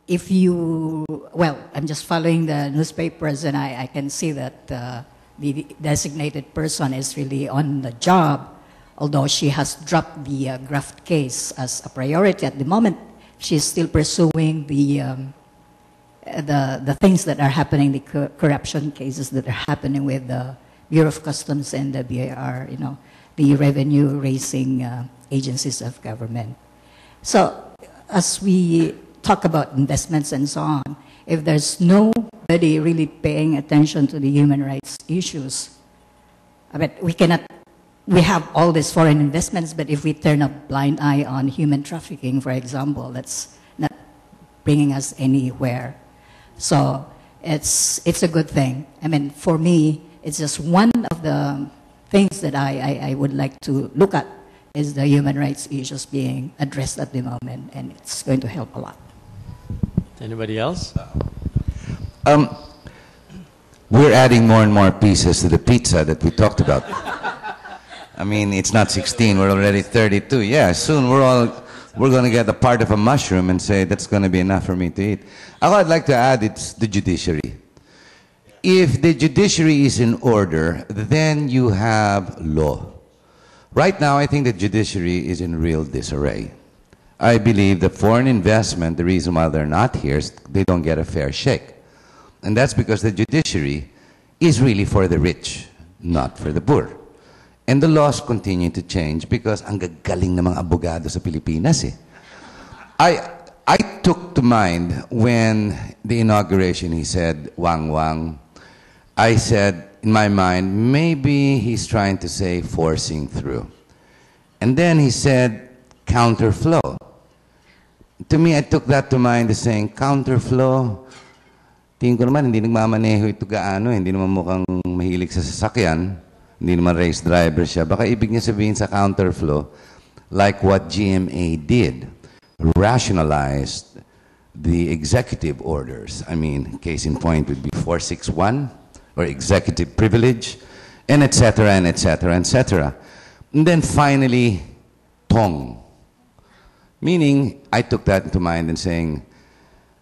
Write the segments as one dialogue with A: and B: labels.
A: if you, well, I'm just following the newspapers and I can see that the designated person is really on the job, although she has dropped the graft case as a priority at the moment. She's still pursuing the things that are happening, the corruption cases that are happening with the Bureau of Customs and the BIR, you know, the revenue-raising agencies of government. So as we talk about investments and so on, if there's nobody really paying attention to the human rights issues, I mean, we have all these foreign investments, but if we turn a blind eye on human trafficking, for example, that's not bringing us anywhere. So it's a good thing. I mean, for me, it's just one of the things that I would like to look at is the human rights issues being addressed at the moment, and it's going to help a lot.
B: Anybody else?
C: We're adding more and more pieces to the pizza that we talked about. I mean, it's not 16, we're already 32. Yeah, soon we're going to get a part of a mushroom and say that's going to be enough for me to eat. All I'd like to add is the judiciary. If the judiciary is in order, then you have law. Right now, I think the judiciary is in real disarray. I believe the foreign investment, the reason why they're not here is they don't get a fair shake. And that's because the judiciary is really for the rich, not for the poor. And the laws continue to change because ang gagaling ng mga abogado sa Pilipinas eh. I took to mind when the inauguration he said, Wang Wang, I said in my mind, maybe he's trying to say forcing through. And then he said counterflow. To me, I took that to mind as saying counterflow. Tingin ko naman, hindi nagmamaneho ito gaano, hindi naman mukhang mahilig sa sasakyan, hindi naman race driver siya. Baka ibig niya sabihin sa counterflow, like what GMA did, rationalized the executive orders. I mean, case in point would be 461, or executive privilege, and etc., and etc., etc. And then finally, Tong. Meaning, I took that into mind and saying,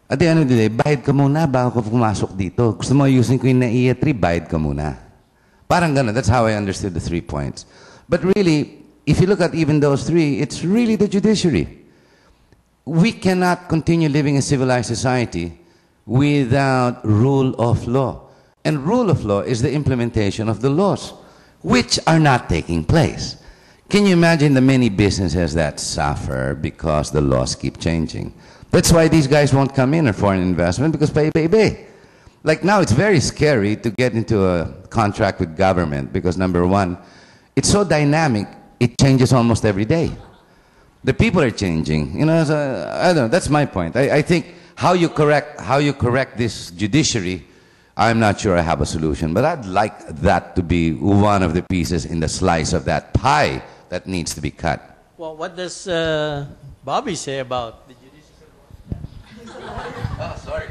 C: at the end of the day, bayad ka muna bago ka pumasok dito. Gusto mo ayusin ko yung NAIA 3, bayad ka muna. Parang ganun. That's how I understood the 3 points. But really, if you look at even those 3, it's really the judiciary. We cannot continue living in a civilized society without rule of law. And rule of law is the implementation of the laws, which are not taking place. Can you imagine the many businesses that suffer because the laws keep changing? That's why these guys won't come in on foreign investment, because pay. Like now, it's very scary to get into a contract with government because number one, it's so dynamic, it changes almost every day. The people are changing. You know, so, I don't know, that's my point. I think how you correct this judiciary, I'm not sure I have a solution, but I'd like that to be one of the pieces in the slice of that pie that needs to be cut.
B: Well, what does Bobby say about the judicial?
C: Oh, sorry.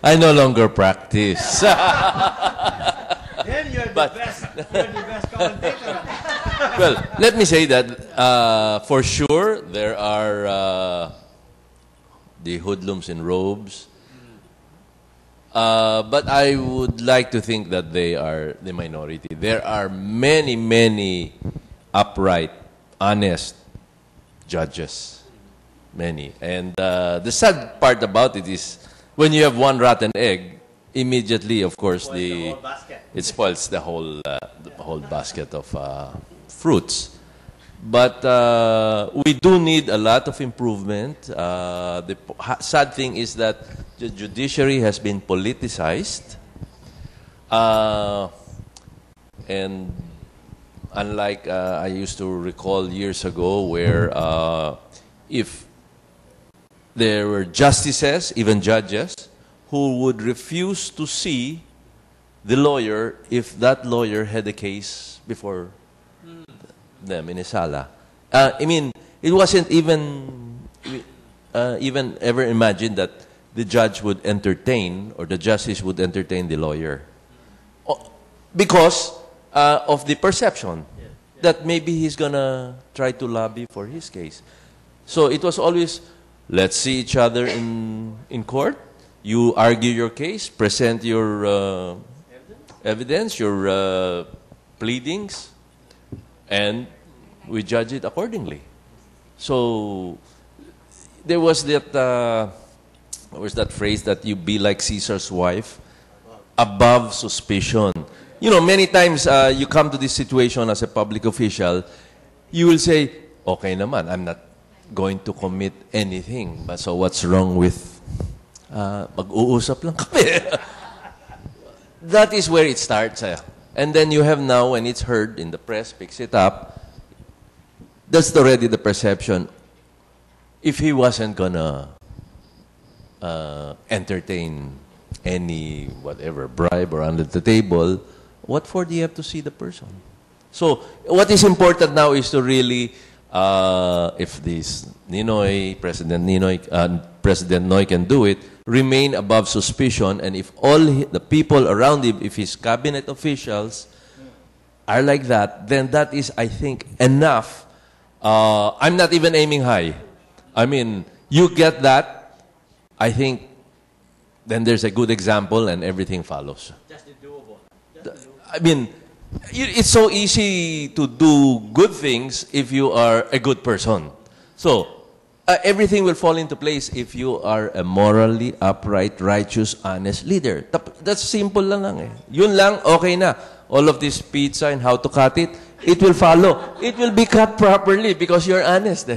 D: I no longer practice.
B: Then you're the best commentator.
D: Well, let me say that for sure there are the hoodlums in robes. But I would like to think that they are the minority. There are many, many upright, honest judges. Many. And the sad part about it is when you have one rotten egg, immediately, of course, it spoils the whole basket of fruits. But we do need a lot of improvement. The sad thing is that the judiciary has been politicized. And unlike I used to recall years ago where if there were justices, even judges, who would refuse to see the lawyer if that lawyer had a case before them in a sala. I mean, it wasn't even ever imagined that the judge would entertain or the justice would entertain the lawyer because of the perception that maybe he's gonna try to lobby for his case. So it was always let's see each other in court. You argue your case, present your evidence, your pleadings, and we judge it accordingly. So there was that what was that phrase that you be like Caesar's wife, above suspicion. You know, many times you come to this situation as a public official, you will say, okay naman, I'm not going to commit anything. But so what's wrong with mag-uusap lang kami? That is where it starts. And then you have now, when it's heard in the press, picks it up, that's already the perception. If he wasn't gonna entertain any whatever bribe or under the table, what for do you have to see the person? So what is important now is to really, if this Ninoy, President Noy can do it, remain above suspicion, and if all the people around him, if his cabinet officials are like that, then that is, I think, enough. I'm not even aiming high. I mean, you get that, I think, then there's a good example and everything follows.
B: Just doable.
D: I mean, it's so easy to do good things if you are a good person. So, everything will fall into place if you are a morally upright, righteous, honest leader. That's simple lang eh. Yun lang, okay na. All of this pizza and how to cut it, it will follow. It will be cut properly because you're honest.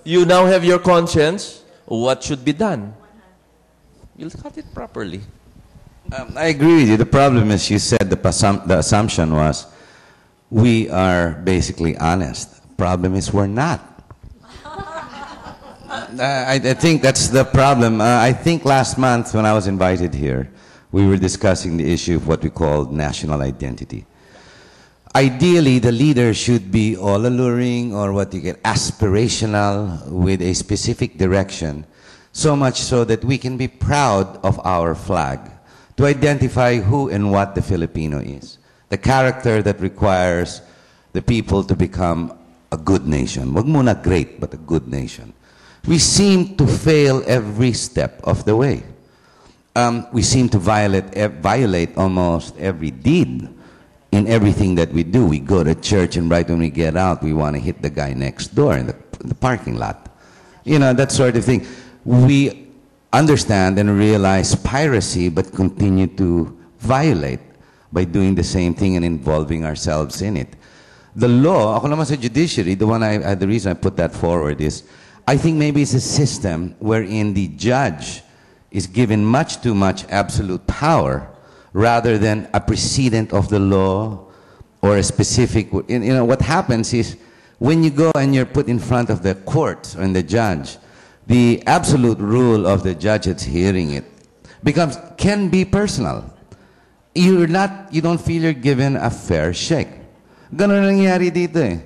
D: You now have your conscience, what should be done. You'll cut it properly.
C: I agree with you. The problem is, you said the assumption was we are basically honest. Problem is we're not. I think that's the problem. I think last month when I was invited here, we were discussing the issue of what we call national identity. Ideally, the leader should be all alluring, or what you get, aspirational, with a specific direction, so much so that we can be proud of our flag, to identify who and what the Filipino is. The character that requires the people to become a good nation. Wag muna great, but a good nation. We seem to fail every step of the way. We seem to violate almost every deed in everything that we do. We go to church, and right when we get out, we want to hit the guy next door in the parking lot. You know, that sort of thing. We understand and realize piracy, but continue to violate by doing the same thing and involving ourselves in it. The law, ako naman sa judiciary, the reason I put that forward is, I think maybe it's a system wherein the judge is given much too much absolute power, rather than a precedent of the law or a specific. You know, what happens is, when you go and you're put in front of the court and the judge, the absolute rule of the judge that's hearing it can be personal. You don't feel you're given a fair shake. Ganun nangyari dito eh.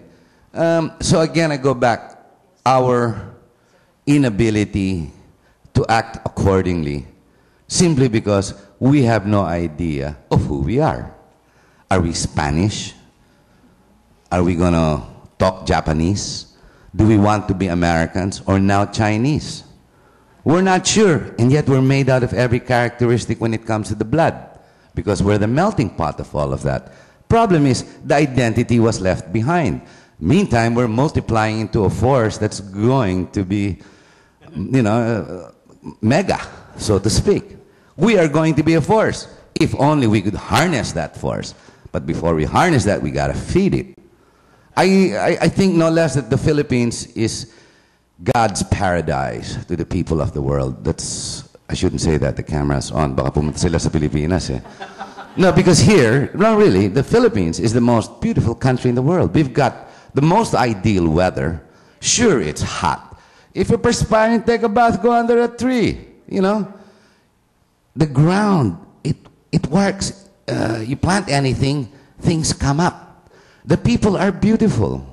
C: So again, I go back, our inability to act accordingly, simply because we have no idea of who we are. Are we Spanish? Are we going to talk Japanese? Do we want to be Americans or now Chinese? We're not sure, and yet we're made out of every characteristic when it comes to the blood, because we're the melting pot of all of that. Problem is, the identity was left behind. Meantime, we're multiplying into a force that's going to be, you know, mega, so to speak. We are going to be a force, if only we could harness that force. But before we harness that, we got to feed it. I think no less that the Philippines is God's paradise to the people of the world. I shouldn't say that, the camera's on. Baka pumunta sila sa Pilipinas eh. No, because here, no really, the Philippines is the most beautiful country in the world. We've got the most ideal weather. Sure, it's hot. If you're perspiring, take a bath, go under a tree, you know. The ground, it works. You plant anything, things come up. The people are beautiful.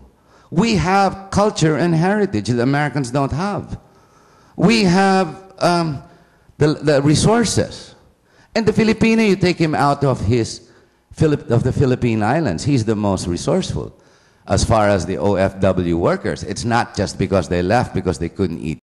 C: We have culture and heritage that Americans don't have. We have the resources. And the Filipino, you take him out of the Philippine Islands, he's the most resourceful. As far as the OFW workers, it's not just because they left because they couldn't eat